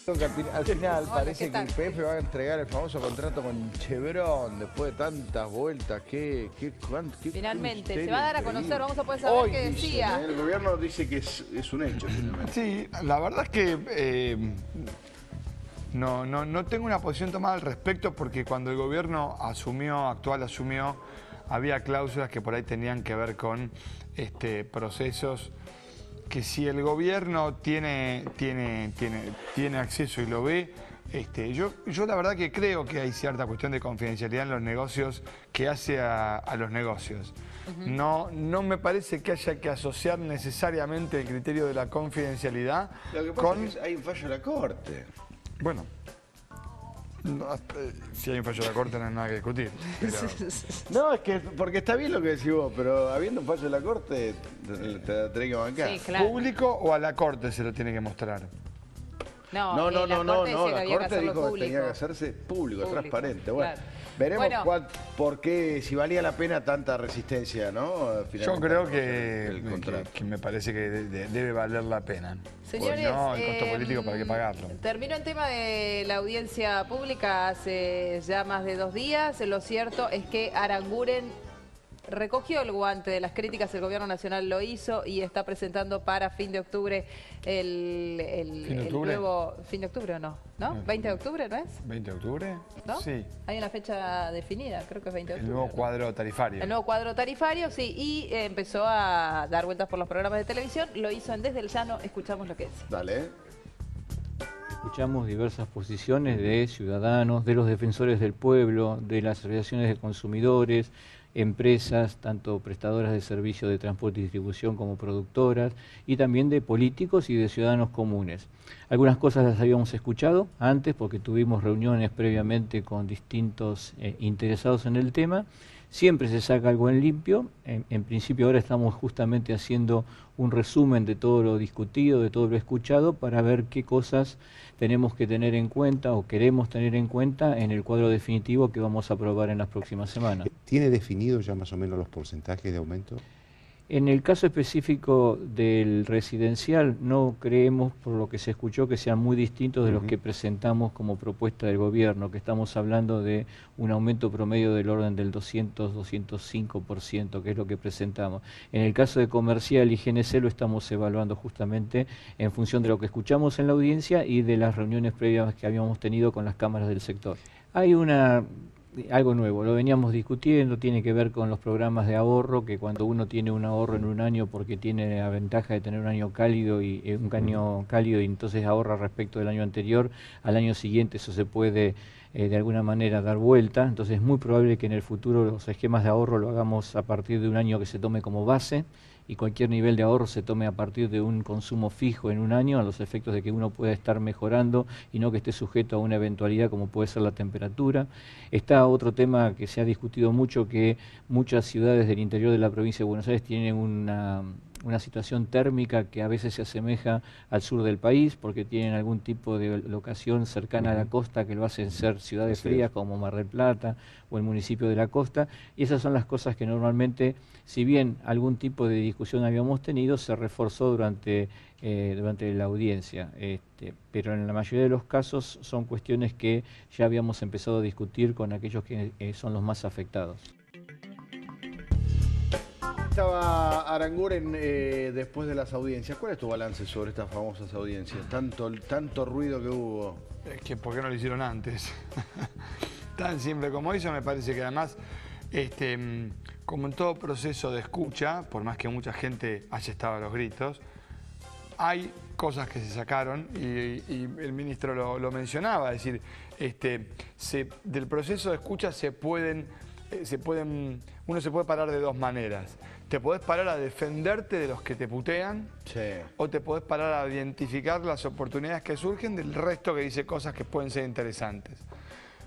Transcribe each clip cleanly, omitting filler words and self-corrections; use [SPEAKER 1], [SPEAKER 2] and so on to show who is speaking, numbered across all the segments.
[SPEAKER 1] Al final
[SPEAKER 2] Hola,
[SPEAKER 1] parece
[SPEAKER 2] ¿qué
[SPEAKER 1] que
[SPEAKER 2] tal?
[SPEAKER 1] YPF va a entregar el famoso contrato con Chevron después de tantas vueltas.
[SPEAKER 2] Finalmente,
[SPEAKER 1] qué
[SPEAKER 2] se va a dar a
[SPEAKER 1] increíble.
[SPEAKER 2] conocer, vamos a poder saber
[SPEAKER 1] Hoy
[SPEAKER 2] qué
[SPEAKER 1] dicen,
[SPEAKER 2] decía.
[SPEAKER 1] el gobierno dice que es un hecho finalmente.
[SPEAKER 3] Sí, la verdad es que no tengo una posición tomada al respecto porque cuando el gobierno actual asumió, había cláusulas que por ahí tenían que ver con procesos que si el gobierno tiene acceso y lo ve, yo la verdad que creo que hay cierta cuestión de confidencialidad en los negocios que hace a los negocios. No me parece que haya que asociar necesariamente el criterio de la confidencialidad
[SPEAKER 1] Lo que pasa es que hay un fallo de la Corte.
[SPEAKER 3] Bueno, si hay un fallo de la Corte no hay nada que discutir. Pero...
[SPEAKER 1] No, es que porque está bien lo que decís vos, pero habiendo un fallo de la Corte te la tenés que bancar.
[SPEAKER 2] Sí, claro.
[SPEAKER 3] ¿Público o a la Corte se lo tiene que mostrar?
[SPEAKER 1] No,
[SPEAKER 2] la Corte decía que
[SPEAKER 1] la
[SPEAKER 2] había que
[SPEAKER 1] Corte
[SPEAKER 2] hacerlo
[SPEAKER 1] dijo que
[SPEAKER 2] público.
[SPEAKER 1] tenía que hacerse público, transparente. Bueno,
[SPEAKER 2] claro.
[SPEAKER 1] veremos
[SPEAKER 2] Bueno.
[SPEAKER 1] por qué, si valía la pena tanta resistencia, ¿no?
[SPEAKER 3] Yo creo
[SPEAKER 1] el contrato.
[SPEAKER 3] que me parece que debe valer la pena.
[SPEAKER 2] Señores,
[SPEAKER 3] Pues no, el costo político para qué pagarlo.
[SPEAKER 2] Terminó el tema de la audiencia pública hace ya más de 2 días. Lo cierto es que Aranguren recogió el guante de las críticas, el gobierno nacional lo hizo y está presentando para fin de octubre el nuevo... ¿Fin de octubre o no? ¿No? ¿20 de octubre no es?
[SPEAKER 3] ¿20 de octubre?
[SPEAKER 2] ¿No?
[SPEAKER 3] Sí.
[SPEAKER 2] Hay una fecha definida, creo que es 20 de octubre.
[SPEAKER 3] El nuevo cuadro tarifario.
[SPEAKER 2] El nuevo cuadro tarifario, sí, y empezó a dar vueltas por los programas de televisión, lo hizo en Desde el Llano, escuchamos lo que dice.
[SPEAKER 1] Dale.
[SPEAKER 4] Escuchamos diversas posiciones de ciudadanos, de los defensores del pueblo, de las asociaciones de consumidores, empresas, tanto prestadoras de servicios de transporte y distribución como productoras, y también de políticos y de ciudadanos comunes. Algunas cosas las habíamos escuchado antes porque tuvimos reuniones previamente con distintos interesados en el tema. Siempre se saca algo en limpio. En principio ahora estamos justamente haciendo un resumen de todo lo discutido, de todo lo escuchado, para ver qué cosas tenemos que tener en cuenta o queremos tener en cuenta en el cuadro definitivo que vamos a aprobar en las próximas semanas.
[SPEAKER 5] ¿Tiene definido ya más o menos los porcentajes de aumento?
[SPEAKER 4] En el caso específico del residencial, no creemos, por lo que se escuchó, que sean muy distintos de los que presentamos como propuesta del gobierno, que estamos hablando de un aumento promedio del orden del 200-205%, que es lo que presentamos. En el caso de comercial y GNC lo estamos evaluando justamente en función de lo que escuchamos en la audiencia y de las reuniones previas que habíamos tenido con las cámaras del sector. Hay algo nuevo, lo veníamos discutiendo, tiene que ver con los programas de ahorro, que cuando uno tiene un ahorro en un año porque tiene la ventaja de tener un año cálido y entonces ahorra respecto del año anterior, al año siguiente eso se puede de alguna manera dar vuelta, entonces es muy probable que en el futuro los esquemas de ahorro lo hagamos a partir de un año que se tome como base y cualquier nivel de ahorro se tome a partir de un consumo fijo en un año, a los efectos de que uno pueda estar mejorando y no que esté sujeto a una eventualidad como puede ser la temperatura. Está otro tema que se ha discutido mucho, que muchas ciudades del interior de la provincia de Buenos Aires tienen una situación térmica que a veces se asemeja al sur del país porque tienen algún tipo de locación cercana a la costa que lo hacen ser ciudades frías como Mar del Plata o el municipio de la costa, y esas son las cosas que normalmente, si bien algún tipo de discusión habíamos tenido, se reforzó durante la audiencia, pero en la mayoría de los casos son cuestiones que ya habíamos empezado a discutir con aquellos que son los más afectados.
[SPEAKER 1] Estaba Aranguren después de las audiencias. ¿Cuál es tu balance sobre estas famosas audiencias? Tanto ruido que hubo.
[SPEAKER 3] Es que ¿por qué no lo hicieron antes? Tan simple como eso, me parece que además, como en todo proceso de escucha, por más que mucha gente haya estado a los gritos, hay cosas que se sacaron y el ministro lo mencionaba, es decir, del proceso de escucha uno se puede parar de dos maneras. Te podés parar a defenderte de los que te putean,
[SPEAKER 1] Sí.
[SPEAKER 3] o te podés parar a identificar las oportunidades que surgen del resto que dice cosas que pueden ser interesantes.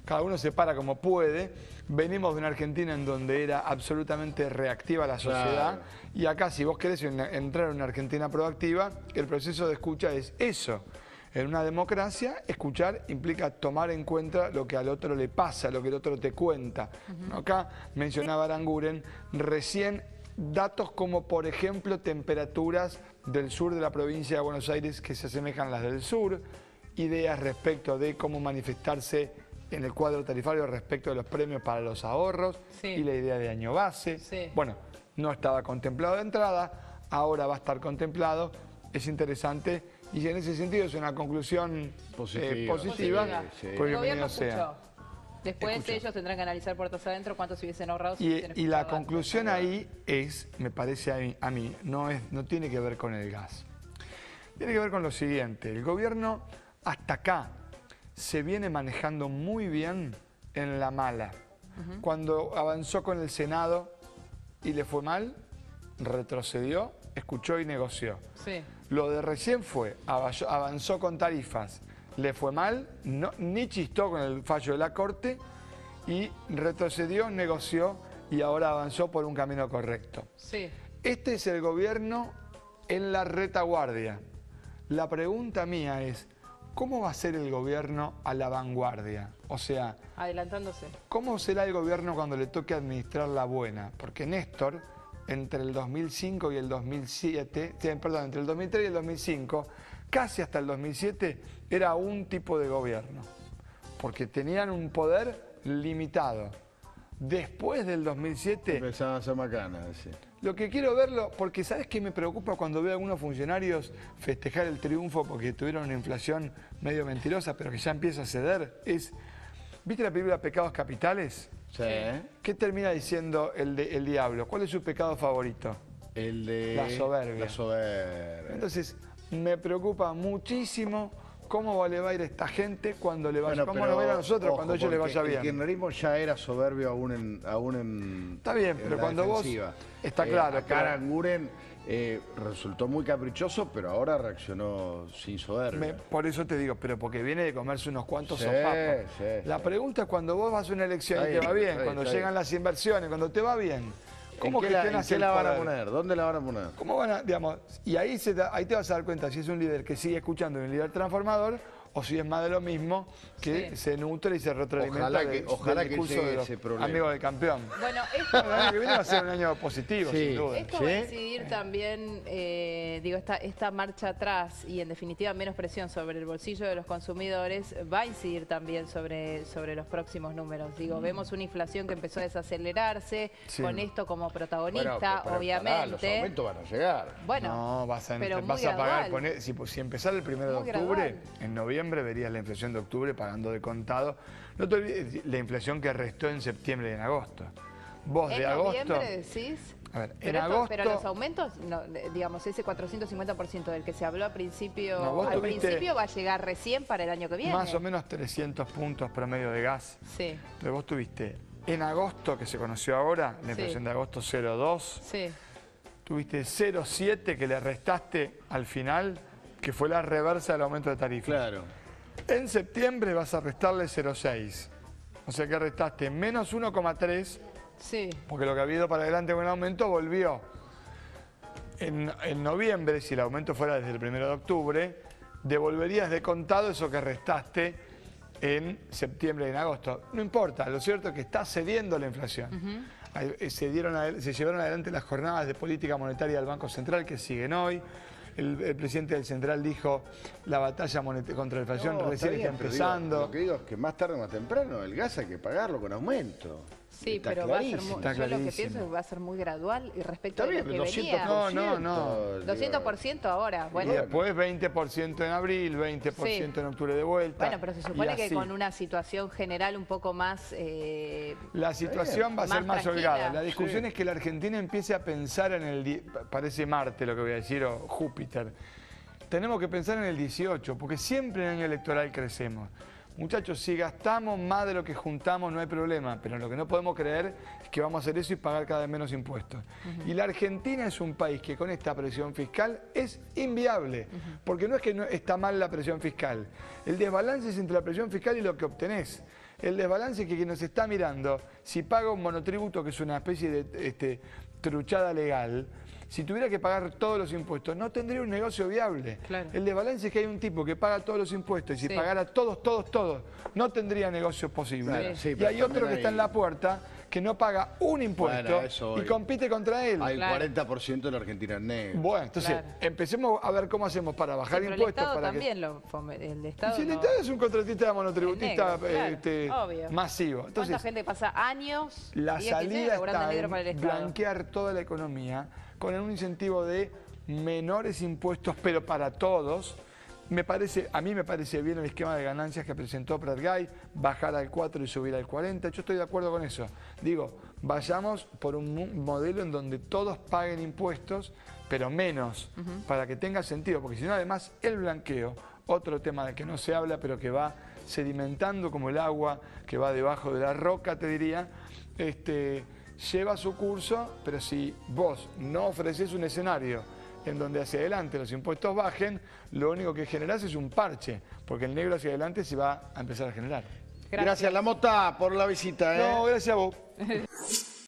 [SPEAKER 3] Cada uno se para como puede. Venimos de una Argentina en donde era absolutamente reactiva la sociedad. Claro. Y acá, si vos querés entrar en una Argentina proactiva, el proceso de escucha es eso. En una democracia, escuchar implica tomar en cuenta lo que al otro le pasa, lo que el otro te cuenta. Acá mencionaba Aranguren recién datos como, por ejemplo, temperaturas del sur de la provincia de Buenos Aires que se asemejan a las del sur, ideas respecto de cómo manifestarse en el cuadro tarifario respecto de los premios para los ahorros
[SPEAKER 2] Sí.
[SPEAKER 3] y la idea de año base.
[SPEAKER 2] Sí.
[SPEAKER 3] Bueno, no estaba contemplado de entrada, ahora va a estar contemplado, es interesante y en ese sentido es una conclusión
[SPEAKER 1] Positiva.
[SPEAKER 3] positiva,
[SPEAKER 2] Sí.
[SPEAKER 3] pues
[SPEAKER 2] El gobierno
[SPEAKER 3] bienvenido sea.
[SPEAKER 2] escuchó. Después
[SPEAKER 3] Escuchó.
[SPEAKER 2] ellos tendrán que analizar puertas adentro cuánto se hubiesen ahorrado. si hubiesen
[SPEAKER 3] Y la
[SPEAKER 2] escuchado antes.
[SPEAKER 3] conclusión ahí es, me parece a mí, no tiene que ver con el gas. Tiene que ver con lo siguiente, el gobierno hasta acá se viene manejando muy bien en la mala. Cuando avanzó con el Senado y le fue mal, retrocedió, escuchó y negoció.
[SPEAKER 2] Sí.
[SPEAKER 3] Lo de recién fue, avanzó con tarifas, le fue mal, ni chistó con el fallo de la Corte y retrocedió, negoció y ahora avanzó por un camino correcto.
[SPEAKER 2] Sí.
[SPEAKER 3] Este es el gobierno en la retaguardia. La pregunta mía es, ¿cómo va a ser el gobierno a la vanguardia? O sea,
[SPEAKER 2] Adelantándose.
[SPEAKER 3] ¿cómo será el gobierno cuando le toque administrar la buena? Porque Néstor, entre el 2005 y el 2007, perdón, entre el 2003 y el 2005, casi hasta el 2007, era un tipo de gobierno. Porque tenían un poder limitado. Después del 2007...
[SPEAKER 1] Empezaban a hacer macanas, sí.
[SPEAKER 3] Lo que quiero verlo, porque ¿sabes qué me preocupa cuando veo a algunos funcionarios festejar el triunfo porque tuvieron una inflación medio mentirosa, pero que ya empieza a ceder? ¿Viste la película Pecados Capitales?
[SPEAKER 1] Sí.
[SPEAKER 3] ¿Qué termina diciendo el diablo? ¿Cuál es su pecado favorito?
[SPEAKER 1] El de...
[SPEAKER 3] La soberbia.
[SPEAKER 1] La soberbia.
[SPEAKER 3] Entonces, me preocupa muchísimo cómo le va a ir a esta gente cuando le vaya,
[SPEAKER 1] Bueno,
[SPEAKER 3] cómo
[SPEAKER 1] pero,
[SPEAKER 3] nos va a ir a nosotros
[SPEAKER 1] ojo,
[SPEAKER 3] cuando a ellos les
[SPEAKER 1] porque
[SPEAKER 3] vaya bien.
[SPEAKER 1] El kirchnerismo ya era soberbio aún en
[SPEAKER 3] Está bien,
[SPEAKER 1] en
[SPEAKER 3] pero
[SPEAKER 1] la
[SPEAKER 3] cuando vos-
[SPEAKER 1] defensiva.
[SPEAKER 3] está claro,
[SPEAKER 1] Acá
[SPEAKER 3] pero-
[SPEAKER 1] Aranguren resultó muy caprichoso, pero ahora reaccionó sin soberbia.
[SPEAKER 3] Por eso te digo, pero porque viene de comerse unos cuantos
[SPEAKER 1] Sí,
[SPEAKER 3] sopapos.
[SPEAKER 1] sí,
[SPEAKER 3] La
[SPEAKER 1] sí.
[SPEAKER 3] pregunta es cuando vos vas a una elección y
[SPEAKER 1] Está
[SPEAKER 3] te va
[SPEAKER 1] bien,
[SPEAKER 3] bien,
[SPEAKER 1] está
[SPEAKER 3] cuando
[SPEAKER 1] bien,
[SPEAKER 3] llegan
[SPEAKER 1] está
[SPEAKER 3] las inversiones, cuando te va bien. ¿Cómo
[SPEAKER 1] ¿En qué la,
[SPEAKER 3] gestionas
[SPEAKER 1] en qué
[SPEAKER 3] el
[SPEAKER 1] la van a
[SPEAKER 3] poder?
[SPEAKER 1] poner? ¿Dónde la van a poner?
[SPEAKER 3] ¿Cómo van a, digamos, y ahí te vas a dar cuenta si es un líder que sigue escuchando y un líder transformador o si es más de lo mismo que
[SPEAKER 2] Sí.
[SPEAKER 3] se nutre y se retroalimenta
[SPEAKER 1] Ojalá
[SPEAKER 3] del
[SPEAKER 1] que
[SPEAKER 3] discurso
[SPEAKER 1] llegue
[SPEAKER 3] de los
[SPEAKER 1] ese problema.
[SPEAKER 3] amigos del campeón.
[SPEAKER 2] Bueno,
[SPEAKER 3] El año que viene va a ser un año positivo,
[SPEAKER 1] Sí.
[SPEAKER 3] sin duda.
[SPEAKER 2] esto
[SPEAKER 1] ¿Sí?
[SPEAKER 2] va a incidir también, esta marcha atrás y en definitiva menos presión sobre el bolsillo de los consumidores va a incidir también sobre los próximos números. Vemos una inflación que empezó a desacelerarse
[SPEAKER 3] Sí.
[SPEAKER 2] con esto como
[SPEAKER 1] Bueno,
[SPEAKER 2] protagonista,
[SPEAKER 1] pero
[SPEAKER 2] obviamente.
[SPEAKER 1] pará, los aumentos van a llegar.
[SPEAKER 2] Bueno,
[SPEAKER 3] No, vas a
[SPEAKER 2] pero muy
[SPEAKER 3] pagar,
[SPEAKER 2] gradual.
[SPEAKER 3] si empezar el 1 de
[SPEAKER 2] Muy
[SPEAKER 3] octubre,
[SPEAKER 2] gradual.
[SPEAKER 3] en noviembre verías la inflación de octubre pagando de contado. No te olvides la inflación que restó en septiembre y en agosto. Vos
[SPEAKER 2] En
[SPEAKER 3] de agosto...
[SPEAKER 2] noviembre decís...
[SPEAKER 3] A ver,
[SPEAKER 2] Pero,
[SPEAKER 3] en agosto...
[SPEAKER 2] pero los aumentos, no, digamos, ese 450% del que se habló al principio,
[SPEAKER 3] No, vos tuviste-
[SPEAKER 2] va a llegar recién para el año que viene.
[SPEAKER 3] Más o menos 300 puntos promedio de gas.
[SPEAKER 2] Sí,
[SPEAKER 3] Pero vos tuviste en agosto, que se conoció ahora, la
[SPEAKER 2] Sí.
[SPEAKER 3] inflación de agosto 0,2.
[SPEAKER 2] sí.
[SPEAKER 3] Tuviste 0,7 que le restaste al final, que fue la reversa del aumento de tarifas.
[SPEAKER 1] Claro.
[SPEAKER 3] En septiembre vas a restarle 0,6. O sea que restaste menos 1,3,
[SPEAKER 2] Sí,
[SPEAKER 3] porque lo que había ido para adelante con el aumento volvió. En noviembre, si el aumento fuera desde el 1 de octubre, devolverías de contado eso que restaste en septiembre y en agosto. No importa, lo cierto es que está cediendo la inflación. Se llevaron adelante las jornadas de política monetaria del Banco Central que siguen hoy. El presidente del Central dijo la batalla contra la inflación
[SPEAKER 1] No,
[SPEAKER 3] recién
[SPEAKER 1] está
[SPEAKER 3] está
[SPEAKER 1] bien, pero digo,
[SPEAKER 3] empezando.
[SPEAKER 1] lo que digo es que más tarde o más temprano el gas hay que pagarlo con aumento.
[SPEAKER 2] sí,
[SPEAKER 1] Está
[SPEAKER 2] pero va a ser
[SPEAKER 1] clarísimo.
[SPEAKER 2] muy,
[SPEAKER 3] Está
[SPEAKER 2] yo lo que
[SPEAKER 3] clarísimo.
[SPEAKER 2] pienso es que va a ser muy gradual y respecto
[SPEAKER 1] Está
[SPEAKER 2] de
[SPEAKER 1] bien,
[SPEAKER 2] lo que
[SPEAKER 1] pero
[SPEAKER 2] venía.
[SPEAKER 1] 200%.
[SPEAKER 3] No.
[SPEAKER 2] 200% ahora, bueno.
[SPEAKER 3] Y después 20% en abril, 20%
[SPEAKER 2] Sí.
[SPEAKER 3] en octubre de vuelta.
[SPEAKER 2] Bueno, pero se supone
[SPEAKER 3] y
[SPEAKER 2] que
[SPEAKER 3] así.
[SPEAKER 2] con una situación general un poco más...
[SPEAKER 3] La situación va a ser
[SPEAKER 2] Más
[SPEAKER 3] más
[SPEAKER 2] tranquila.
[SPEAKER 3] holgada. La discusión
[SPEAKER 1] Sí.
[SPEAKER 3] es que la Argentina empiece a pensar en parece Marte lo que voy a decir, o Júpiter. Tenemos que pensar en el 18, porque siempre en el año electoral crecemos. Muchachos, si gastamos más de lo que juntamos no hay problema, pero lo que no podemos creer es que vamos a hacer eso y pagar cada vez menos impuestos. Y la Argentina es un país que con esta presión fiscal es inviable, porque no es que no está mal la presión fiscal, el desbalance es entre la presión fiscal y lo que obtenés. El desbalance es que quien nos está mirando, si paga un monotributo, que es una especie de truchada legal, si tuviera que pagar todos los impuestos, no tendría un negocio viable.
[SPEAKER 2] Claro.
[SPEAKER 3] El desbalance es que hay un tipo que paga todos los impuestos y si
[SPEAKER 2] Sí.
[SPEAKER 3] pagara todos, no tendría negocio posible.
[SPEAKER 1] Claro, sí,
[SPEAKER 3] y
[SPEAKER 1] pero
[SPEAKER 3] hay otro
[SPEAKER 1] también
[SPEAKER 3] que está
[SPEAKER 1] hay-
[SPEAKER 3] en la puerta que no paga un impuesto
[SPEAKER 1] Bueno, eso
[SPEAKER 3] y
[SPEAKER 1] hoy.
[SPEAKER 3] compite contra él.
[SPEAKER 1] Hay
[SPEAKER 2] Claro.
[SPEAKER 1] 40% de la Argentina en negro.
[SPEAKER 3] Bueno, entonces
[SPEAKER 2] Claro.
[SPEAKER 3] empecemos a ver cómo hacemos para
[SPEAKER 2] Sí,
[SPEAKER 3] bajar
[SPEAKER 2] pero el
[SPEAKER 3] impuestos.
[SPEAKER 2] Estado
[SPEAKER 3] Para que...
[SPEAKER 2] también lo fomenta. El Estado
[SPEAKER 3] Si el
[SPEAKER 2] no-
[SPEAKER 3] Estado es un contratista monotributista
[SPEAKER 2] En negro, claro, obvio.
[SPEAKER 3] masivo.
[SPEAKER 2] ¿Cuánta
[SPEAKER 3] Entonces,
[SPEAKER 2] gente pasa años
[SPEAKER 3] la
[SPEAKER 2] días que sigue
[SPEAKER 3] salida
[SPEAKER 2] laburando
[SPEAKER 3] está
[SPEAKER 2] negro para el
[SPEAKER 3] en
[SPEAKER 2] Estado?
[SPEAKER 3] blanquear toda la economía con un incentivo de menores impuestos, pero para todos. A mí me parece bien el esquema de ganancias que presentó Pratgay, bajar al 4 y subir al 40. Yo estoy de acuerdo con eso. Digo, vayamos por un modelo en donde todos paguen impuestos, pero menos, para que tenga sentido. Porque si no, además, el blanqueo, otro tema del que no se habla, pero que va sedimentando como el agua que va debajo de la roca, te diría, lleva su curso, pero si vos no ofreces un escenario en donde hacia adelante los impuestos bajen, lo único que generás es un parche, porque el negro hacia adelante se va a empezar a generar.
[SPEAKER 1] Gracias, La Mota, por la visita.
[SPEAKER 3] No, gracias a vos.